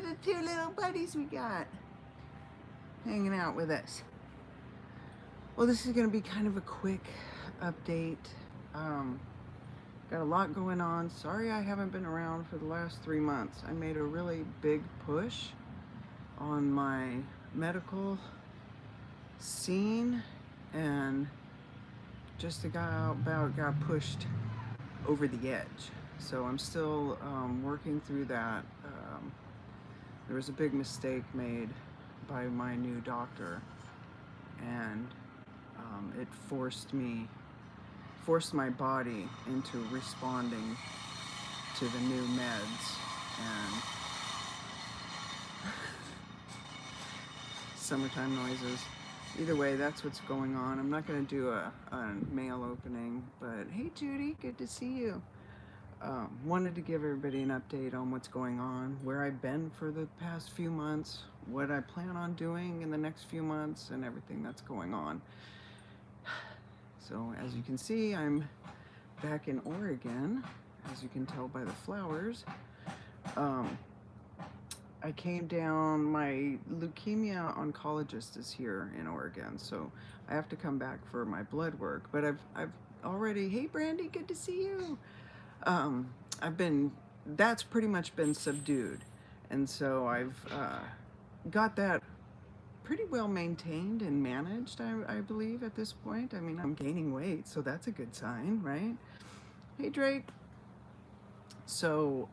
the two little buddies we got hanging out with us. Well, this is going to be kind of a quick update. Got a lot going on. Sorry I haven't been around for the last 3 months. I made a really big push on my medical scene and just about got pushed over the edge. So I'm still working through that. There was a big mistake made by my new doctor, and it forced my body into responding to the new meds and summertime noises. Either way, that's what's going on. I'm not going to do a mail opening, but hey Judy, good to see you. Wanted to give everybody an update on what's going on, where I've been for the past few months, what I plan on doing in the next few months, and everything that's going on. So as you can see, I'm back in Oregon, as you can tell by the flowers. I came down, my leukemia oncologist is here in Oregon, so I have to come back for my blood work, but I've already, hey Brandy, good to see you. That's pretty much been subdued. And so I've got that pretty well maintained and managed, I believe, at this point. I mean, I'm gaining weight, so that's a good sign, right? Hey, Drake. So,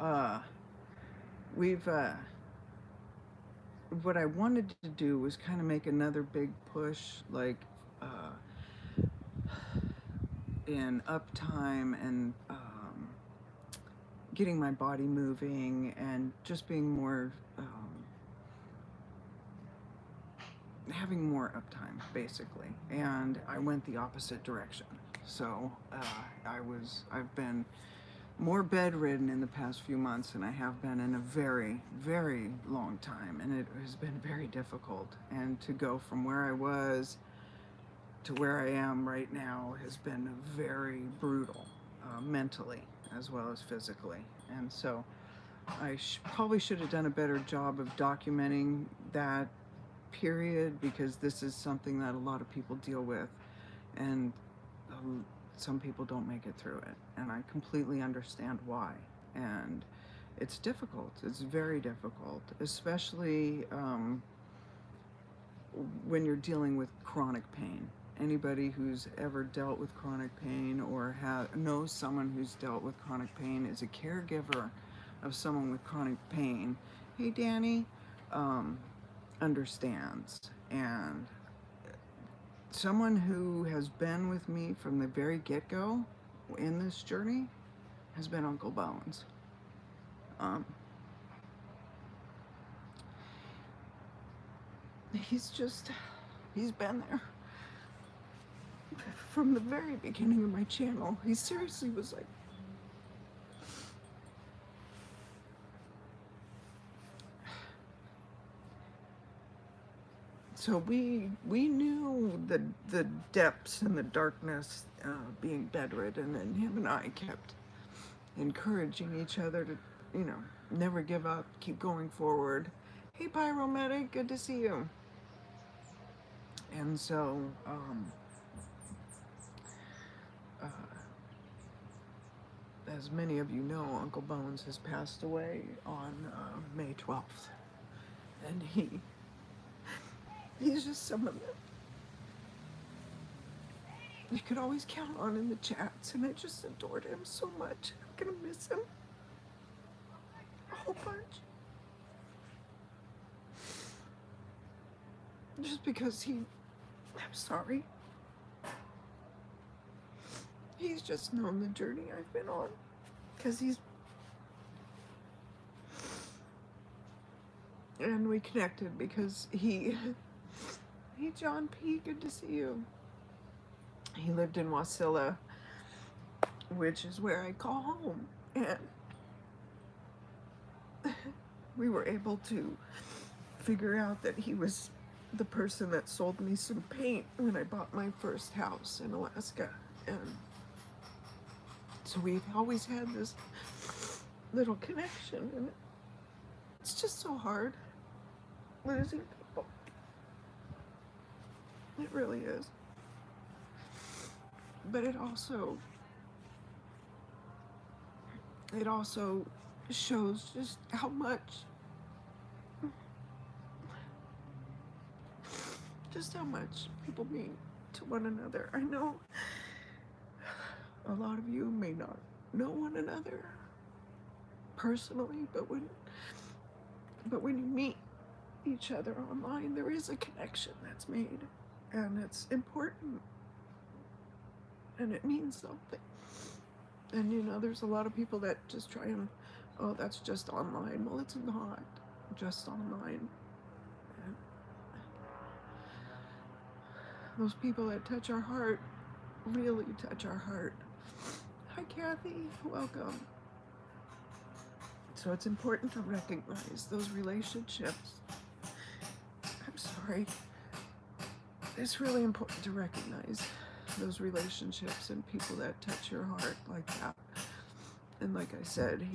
what I wanted to do was kind of make another big push, like, in uptime and getting my body moving and just being more, having more uptime, basically. And I went the opposite direction. So I've been more bedridden in the past few months than I have been in a very, very long time. And it has been very difficult. And to go from where I was to where I am right now has been very brutal, mentally as well as physically. And so I probably should have done a better job of documenting that period, because this is something that a lot of people deal with, and some people don't make it through it, and I completely understand why. And it's difficult. It's very difficult, especially when you're dealing with chronic pain. Anybody who's ever dealt with chronic pain or knows someone who's dealt with chronic pain, is a caregiver of someone with chronic pain, hey Danny, understands. And someone who has been with me from the very get-go in this journey has been Uncle Bones. He's been there from the very beginning of my channel. He seriously was like, so we knew the depths and the darkness, being bedridden, and him and I kept encouraging each other to, never give up, keep going forward. Hey Pyromedic, good to see you. And so, as many of you know, Uncle Bones has passed away on May 12th. And he's just someone that you could always count on in the chats, and I just adored him so much. I'm gonna miss him a whole bunch. Just because I'm sorry. He's just known the journey I've been on, because and we connected because hey John P, good to see you. He lived in Wasilla, which is where I call home, and we were able to figure out that he was the person that sold me some paint when I bought my first house in Alaska. And so we've always had this little connection, and It's just so hard losing people. It really is. But it also shows just how much people mean to one another. I know a lot of you may not know one another personally, but when you meet each other online, there is a connection that's made, and it's important, and it means something. And there's a lot of people that just try and, oh, that's just online. Well, it's not just online. And those people that touch our heart really touch our heart. Hi, Kathy. Welcome. So it's important to recognize those relationships. I'm sorry. It's really important to recognize those relationships and people that touch your heart like that. And like I said,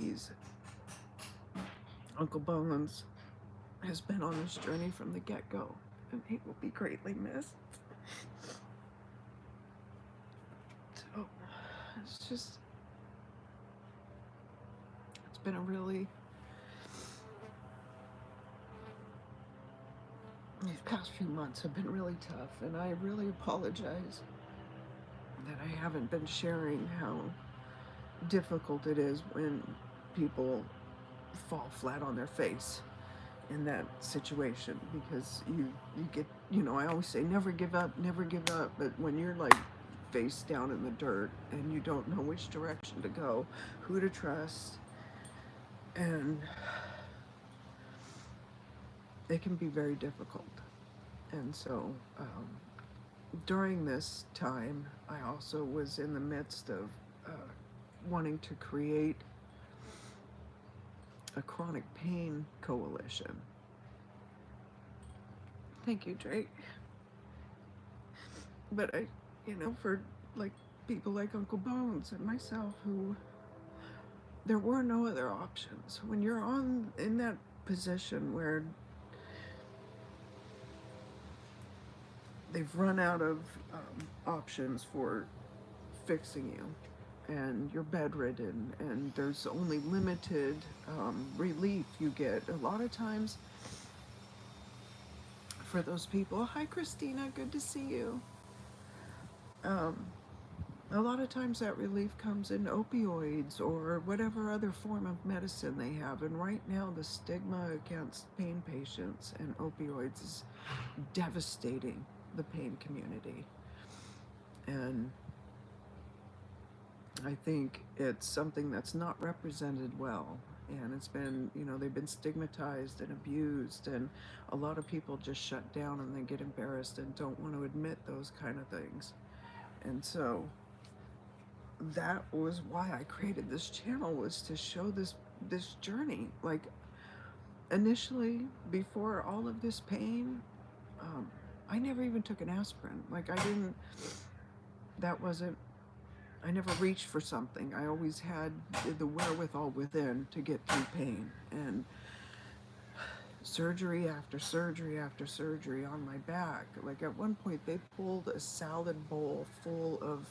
Uncle Bones has been on this journey from the get-go, and he will be greatly missed. So it's been a really, these past few months have been really tough, and I really apologize that I haven't been sharing how difficult it is when people fall flat on their face in that situation, because you get, I always say never give up, but when you're like face down in the dirt and you don't know which direction to go, who to trust, and it can be very difficult. And so during this time, I also was in the midst of wanting to create a chronic pain coalition. Thank you, Drake. But for like people like Uncle Bones and myself, who there were no other options. When you're in that position where they've run out of options for fixing you, and you're bedridden, and there's only limited relief you get. A lot of times, for those people, hi Christina, good to see you. A lot of times that relief comes in opioids or whatever other form of medicine they have. And right now, the stigma against pain patients and opioids is devastating the pain community. And I think it's something that's not represented well. And it's been, they've been stigmatized and abused, and a lot of people just shut down and they get embarrassed and don't want to admit those kind of things. And so that was why I created this channel, was to show this journey. Like, initially, before all of this pain, I never even took an aspirin. Like, I never reached for something. I always had the wherewithal within to get through pain. And surgery after surgery after surgery on my back. Like, at one point, they pulled a salad bowl full of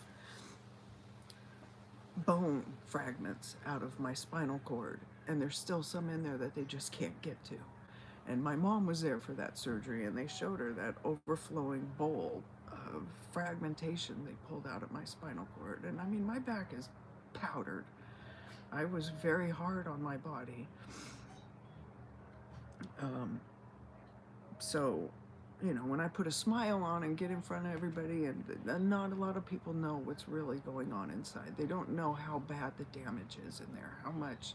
bone fragments out of my spinal cord, and there's still some in there that they just can't get to. And my mom was there for that surgery, and they showed her that overflowing bowl of fragmentation they pulled out of my spinal cord. And I mean, my back is powdered. I was very hard on my body. So, when I put a smile on and get in front of everybody, and not a lot of people know what's really going on inside. They don't know how bad the damage is in there, how much,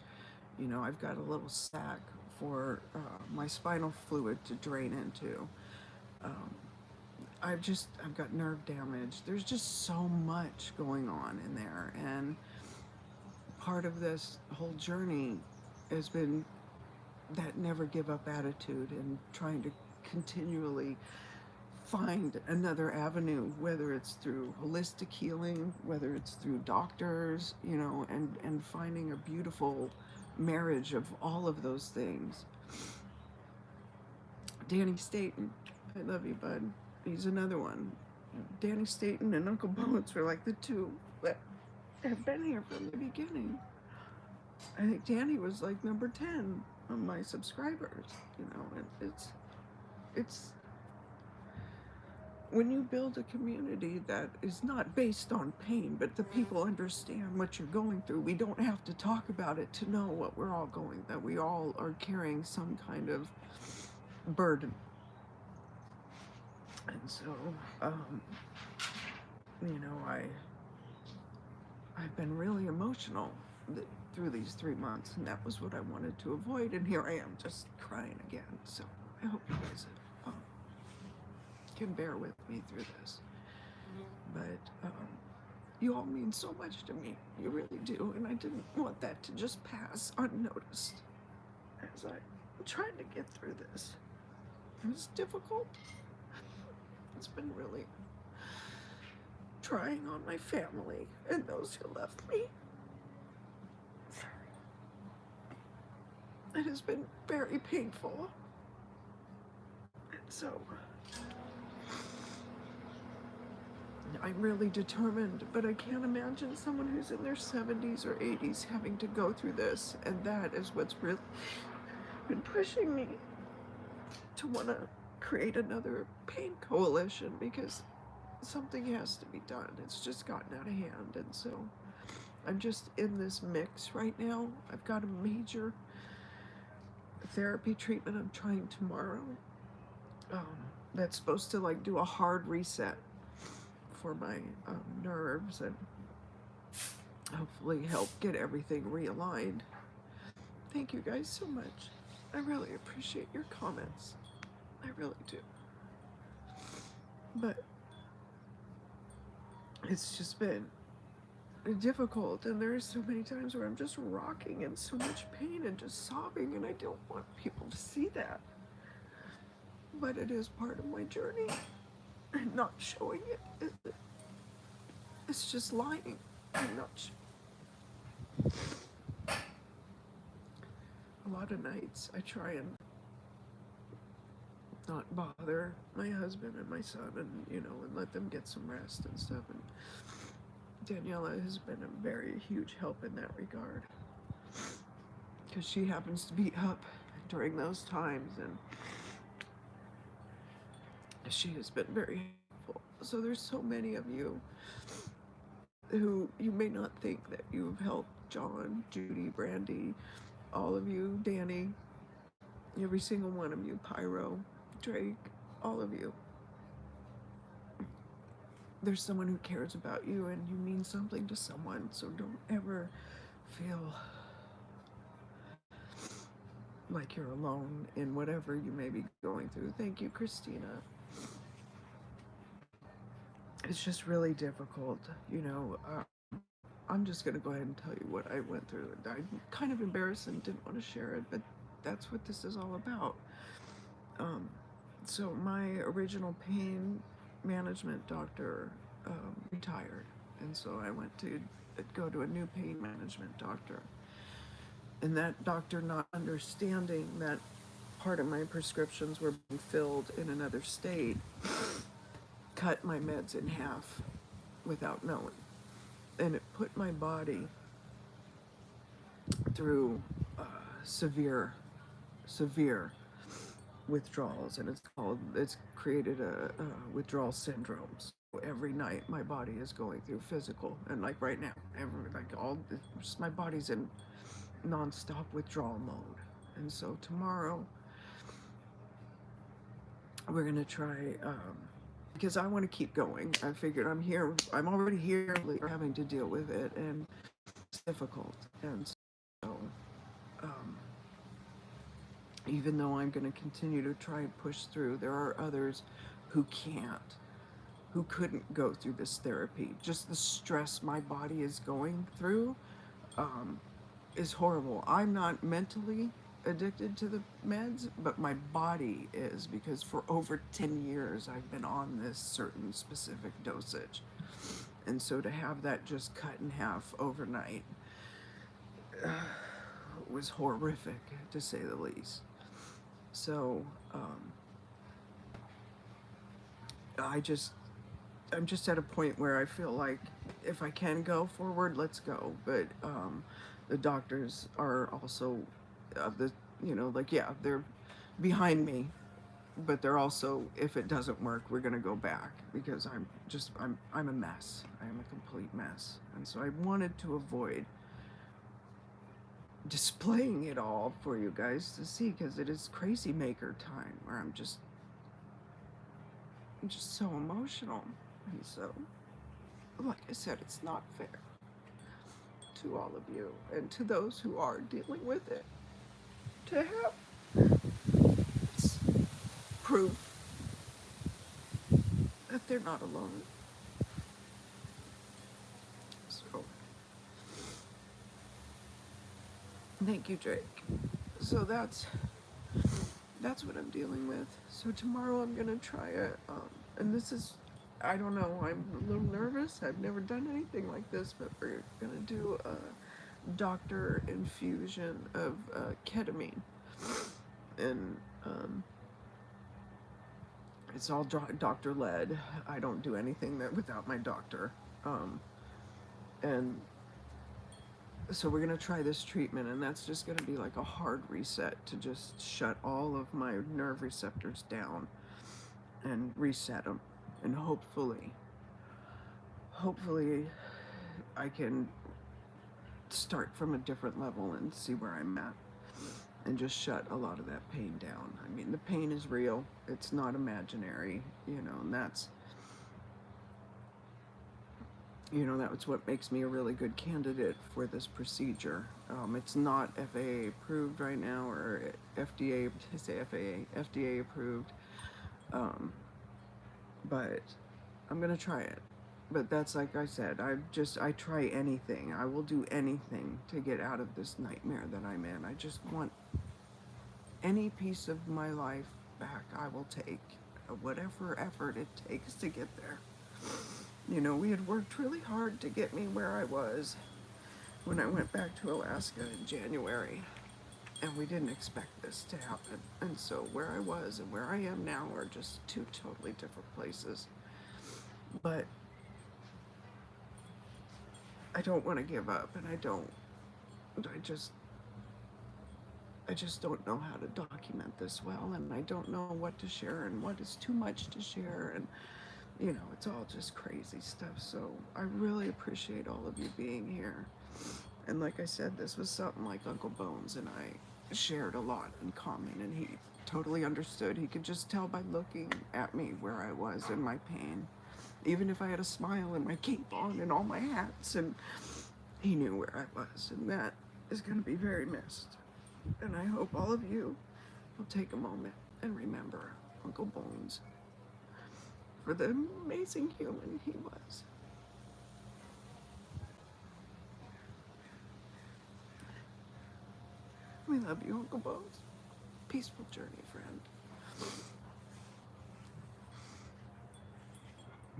I've got a little sac for my spinal fluid to drain into. I've got nerve damage. There's just so much going on in there. And part of this whole journey has been that never give up attitude, and trying to continually find another avenue, whether it's through holistic healing, whether it's through doctors, and finding a beautiful marriage of all of those things. Danny Staten, I love you, bud. He's another one. Danny Staten and Uncle Bones were like the two that have been here from the beginning. I think Danny was like number 10 on my subscribers, you know, and it's when you build a community that is not based on pain, but the people understand what you're going through. We don't have to talk about it to know what we're all going, that we all are carrying some kind of burden. And so, you know, I've been really emotional through these 3 months, and that was what I wanted to avoid. And here I am, just crying again. So I hope you guys can bear with me through this. But you all mean so much to me. You really do, and I didn't want that to just pass unnoticed as I tried to get through this. It was difficult. It's been really trying on my family and those who left me. It has been very painful. And so I'm really determined, but I can't imagine someone who's in their 70s or 80s having to go through this, and that is what's really been pushing me to want to create another pain coalition, because something has to be done. It's just gotten out of hand, and so I'm just in this mix right now. I've got a major therapy treatment I'm trying tomorrow, that's supposed to like do a hard reset for my nerves and hopefully help get everything realigned. Thank you guys so much. I really appreciate your comments. I really do. But it's just been difficult, and there's so many times where I'm just rocking in so much pain and just sobbing, and I don't want people to see that. But it is part of my journey, and not showing it, it's just lying. I'm not a lot of nights I try and not bother my husband and my son, and you know, and let them get some rest and stuff. And Daniela has been a very huge help in that regard, because she happens to be up during those times, and she has been very helpful. So there's so many of you who you may not think that you've helped. John, Judy, Brandy, all of you, Danny, every single one of you, Pyro, Drake, all of you. There's someone who cares about you, and you mean something to someone, so don't ever feel like you're alone in whatever you may be going through. Thank you, Christina. It's just really difficult, you know. I'm just going to go ahead and tell you what I went through. I'm kind of embarrassed and didn't want to share it, but that's what this is all about. So my original pain management doctor retired, and so I went to go to a new pain management doctor. And that doctor, not understanding that part of my prescriptions were being filled in another state, cut my meds in half without knowing. And it put my body through severe withdrawals, and it's created a withdrawal syndrome. So every night my body is going through physical, and like right now, just my body's in non-stop withdrawal mode. And so tomorrow we're gonna try, because I want to keep going. I figured I'm already here, having to deal with it, and it's difficult. And so even though I'm going to continue to try and push through, there are others who can't, who couldn't go through this therapy. Just the stress my body is going through is horrible. I'm not mentally addicted to the meds, but my body is, because for over 10 years I've been on this certain specific dosage. And so to have that just cut in half overnight was horrific, to say the least. So I just I'm just at a point where I feel like if I can go forward, let's go. But the doctors are also the like, yeah, they're behind me, but they're also, if it doesn't work, we're gonna go back, because I'm a mess. I am a complete mess, and so I wanted to avoid displaying it all for you guys to see, because it is crazy maker time where I'm just so emotional. And so, like I said, it's not fair to all of you and to those who are dealing with it to have proof that they're not alone. So, thank you, Drake. So that's what I'm dealing with. So tomorrow I'm gonna try it, and this is, I don't know, I'm a little nervous. I've never done anything like this, but we're gonna do a doctor infusion of ketamine, and it's all doctor led. I don't do anything that without my doctor, and so we're gonna try this treatment, and that's just gonna be like a hard reset to just shut all of my nerve receptors down and reset them, and hopefully I can start from a different level and see where I'm at, and just shut a lot of that pain down. I mean, the pain is real, it's not imaginary, and that's that's what makes me a really good candidate for this procedure. It's not FAA approved right now, or FDA, I say FAA, FDA approved, but I'm gonna try it. But that's, like I said, I try anything. I will do anything to get out of this nightmare that I'm in. I just want any piece of my life back. I will take whatever effort it takes to get there. We had worked really hard to get me where I was when I went back to Alaska in January, and we didn't expect this to happen. And so where I was and where I am now are just two totally different places. But I don't want to give up, and I just don't know how to document this well, and I don't know what to share and what is too much to share, and it's all just crazy stuff. So I really appreciate all of you being here. And like I said, this was something like Uncle Bones and I shared a lot in common, and he totally understood. He could just tell by looking at me where I was in my pain, even if I had a smile and my cape on and all my hats, and he knew where I was, and that is going to be very missed. And I hope all of you will take a moment and remember Uncle Bones for the amazing human he was. We love you, Uncle Bones. Peaceful journey, friend.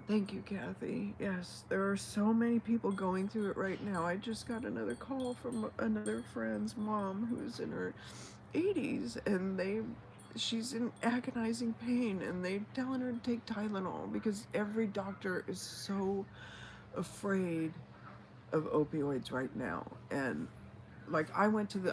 Thank you, Kathy. Yes, there are so many people going through it right now. I just got another call from another friend's mom who's in her 80s, and she's in agonizing pain, and they're telling her to take Tylenol because every doctor is so afraid of opioids right now. And like, I went to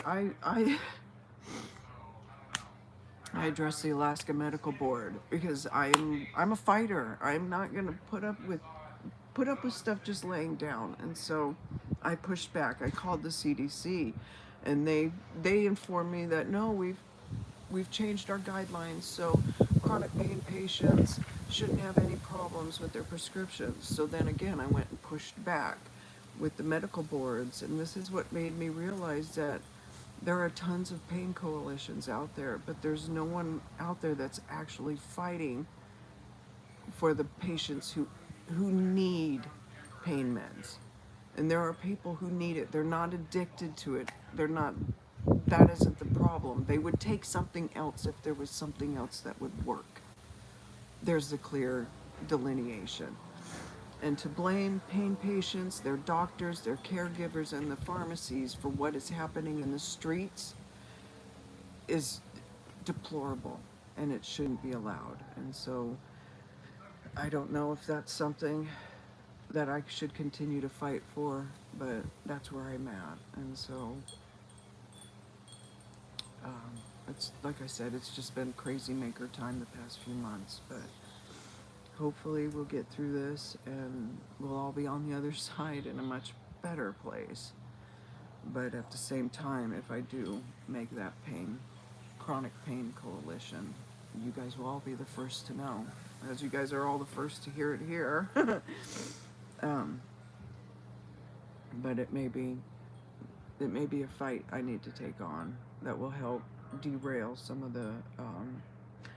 I addressed the Alaska Medical Board because I'm a fighter. I'm not gonna put up with stuff just laying down. And so I pushed back. I called the CDC, and they informed me that no, we've changed our guidelines, so chronic pain patients shouldn't have any problems with their prescriptions. So then again, I went and pushed back with the medical boards, and this is what made me realize that there are tons of pain coalitions out there, but there's no one out there that's actually fighting for the patients who need pain meds. And there are people who need it. They're not addicted to it. That isn't the problem. They would take something else if there was something else that would work. There's the clear delineation. And to blame pain patients, their doctors, their caregivers, and the pharmacies for what is happening in the streets is deplorable, and it shouldn't be allowed. And so I don't know if that's something that I should continue to fight for, but that's where I'm at. And so, um, it's like I said, it's just been crazy maker time the past few months, but hopefully we'll get through this and we'll all be on the other side in a much better place. But at the same time, if I do make that chronic pain coalition, you guys will all be the first to know, as you guys are all the first to hear it here. um, but it may be a fight I need to take on that will help derail some of the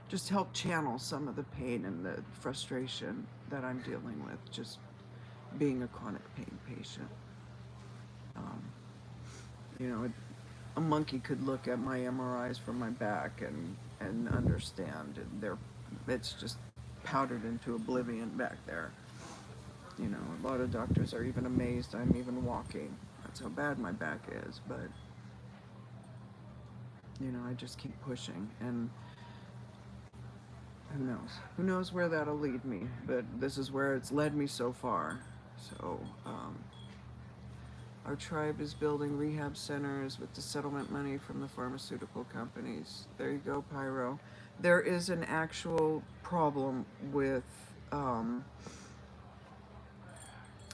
just help channel some of the pain and the frustration that I'm dealing with just being a chronic pain patient. Um, you know, a monkey could look at my MRIs from my back and understand, and it's just powdered into oblivion back there. You know, a lot of doctors are even amazed I'm even walking. That's how bad my back is, but you know, I just keep pushing, and who knows? Who knows where that'll lead me? But this is where it's led me so far. So, our tribe is building rehab centers with the settlement money from the pharmaceutical companies. There you go, Pyro. There is an actual problem with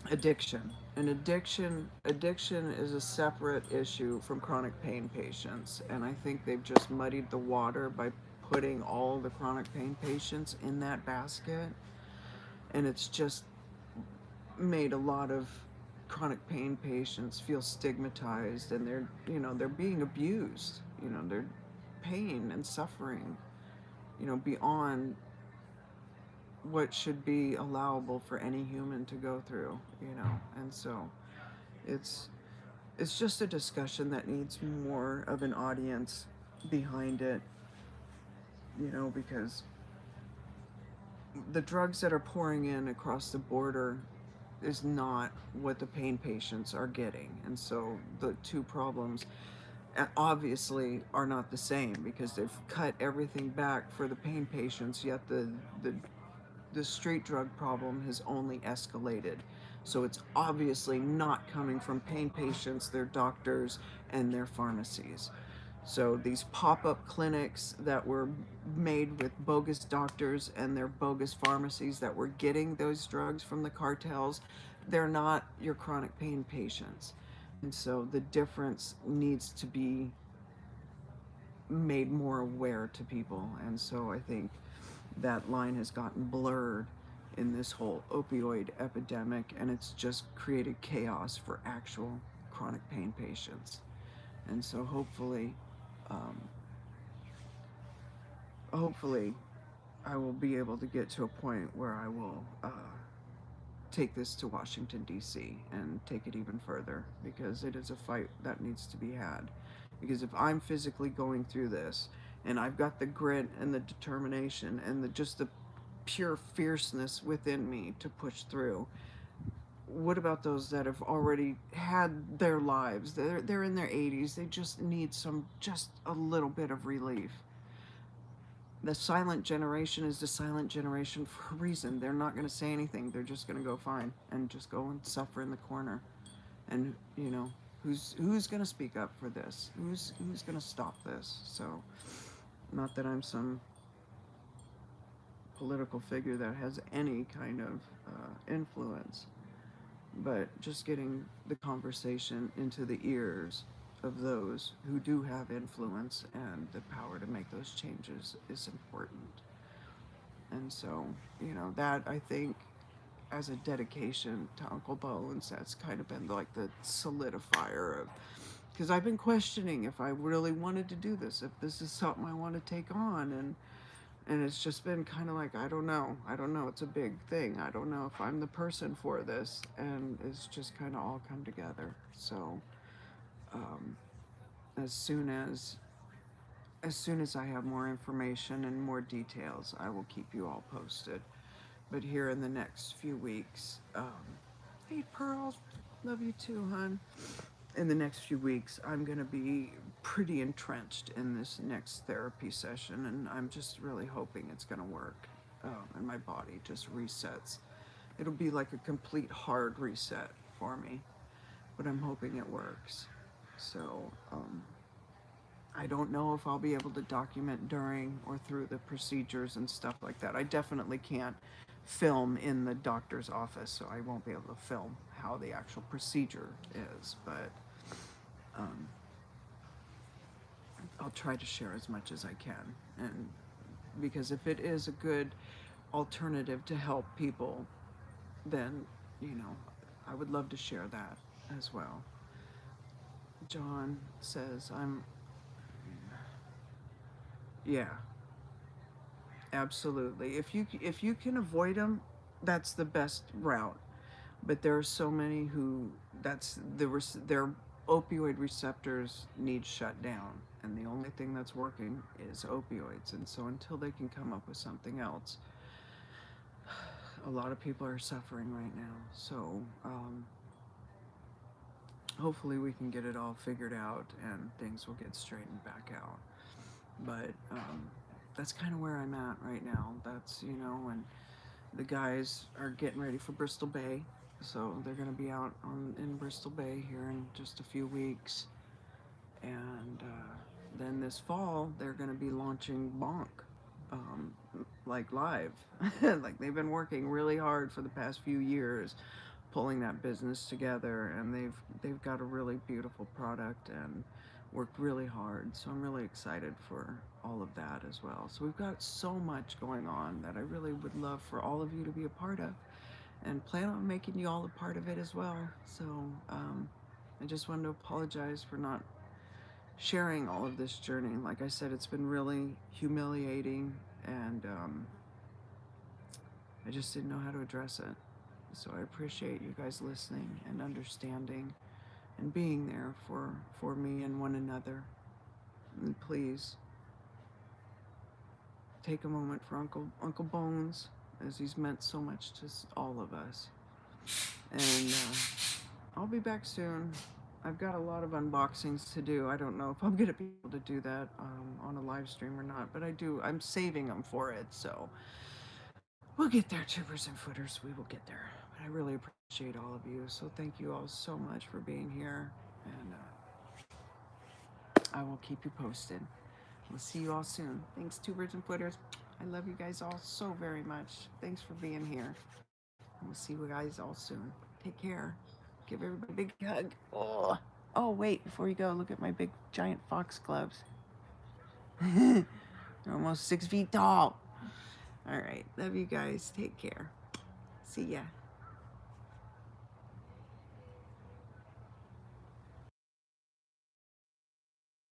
addiction. And addiction is a separate issue from chronic pain patients. And I think they've just muddied the water by putting all the chronic pain patients in that basket. And it's just made a lot of chronic pain patients feel stigmatized, and they're being abused. They're pain and suffering, beyond what should be allowable for any human to go through. And so it's it's just a discussion that needs more of an audience behind it, because the drugs that are pouring in across the border is not what the pain patients are getting. And so the two problems obviously are not the same, because they've cut everything back for the pain patients, yet the street drug problem has only escalated. So it's obviously not coming from pain patients, their doctors, and their pharmacies. So these pop-up clinics that were made with bogus doctors and their bogus pharmacies that were getting those drugs from the cartels, they're not your chronic pain patients. And so the difference needs to be made more aware to people. And so I think that line has gotten blurred in this whole opioid epidemic, and it's just created chaos for actual chronic pain patients. And so um, hopefully I will be able to get to a point where I will take this to Washington, D.C. and take it even further, because it is a fight that needs to be had. Because if I'm physically going through this and I've got the grit and the determination and just the pure fierceness within me to push through, what about those that have already had their lives? They're in their 80s. They just need just a little bit of relief. The silent generation is the silent generation for a reason. They're not going to say anything. They're just going to go fine and just go and suffer in the corner. And who's going to speak up for this? Who's going to stop this? So, not that I'm some political figure that has any kind of influence, but just getting the conversation into the ears of those who do have influence and the power to make those changes is important. And so, that I think as a dedication to Uncle Bones, that's kind of been like the solidifier of, because I've been questioning if I really wanted to do this, if this is something I want to take on, and it's just been kind of like, I don't know, it's a big thing, I don't know if I'm the person for this, and it's just kind of all come together. So um, as soon as I have more information and more details, I will keep you all posted. But here in the next few weeks, hey Pearl, love you too, hon. In the next few weeks, I'm going to be pretty entrenched in this next therapy session, and I'm just really hoping it's going to work. And my body just resets. It'll be like a complete hard reset for me, but I'm hoping it works. So, I don't know if I'll be able to document during or through the procedures and stuff like that. I definitely can't film in the doctor's office, so I won't be able to film how the actual procedure is, but um, I'll try to share as much as I can. And because if it is a good alternative to help people, then, you know, I would love to share that as well. John says, yeah, absolutely. If you can avoid them, that's the best route. But there are so many who their opioid receptors need shut down, and the only thing that's working is opioids. And so until they can come up with something else, a lot of people are suffering right now. So hopefully we can get it all figured out and things will get straightened back out. But that's kind of where I'm at right now. That's, you know, and the guys are getting ready for Bristol Bay. So they're going to be out in Bristol Bay here in just a few weeks. And then this fall, they're going to be launching Bonk, um, like live. Like they've been working really hard for the past few years, pulling that business together, and they've got a really beautiful product and worked really hard. So I'm really excited for all of that as well. So we've got so much going on that I really would love for all of you to be a part of, and plan on making you all a part of it as well. So I just wanted to apologize for not sharing all of this journey. Like I said, it's been really humiliating, and I just didn't know how to address it. So I appreciate you guys listening and understanding and being there for me and one another. And please take a moment for Uncle Bones, as he's meant so much to all of us. And I'll be back soon. I've got a lot of unboxings to do. I don't know if I'm going to be able to do that on a live stream or not, but I'm saving them for it. So we'll get there, tubers and footers. We will get there. But I really appreciate all of you. So thank you all so much for being here. And I will keep you posted. We'll see you all soon. Thanks, tubers and footers. I love you guys all so very much. Thanks for being here. We'll see you guys all soon. Take care. Give everybody a big hug. Oh, wait, before you go, look at my big giant foxgloves. They're almost 6 feet tall. All right, love you guys. Take care. See ya.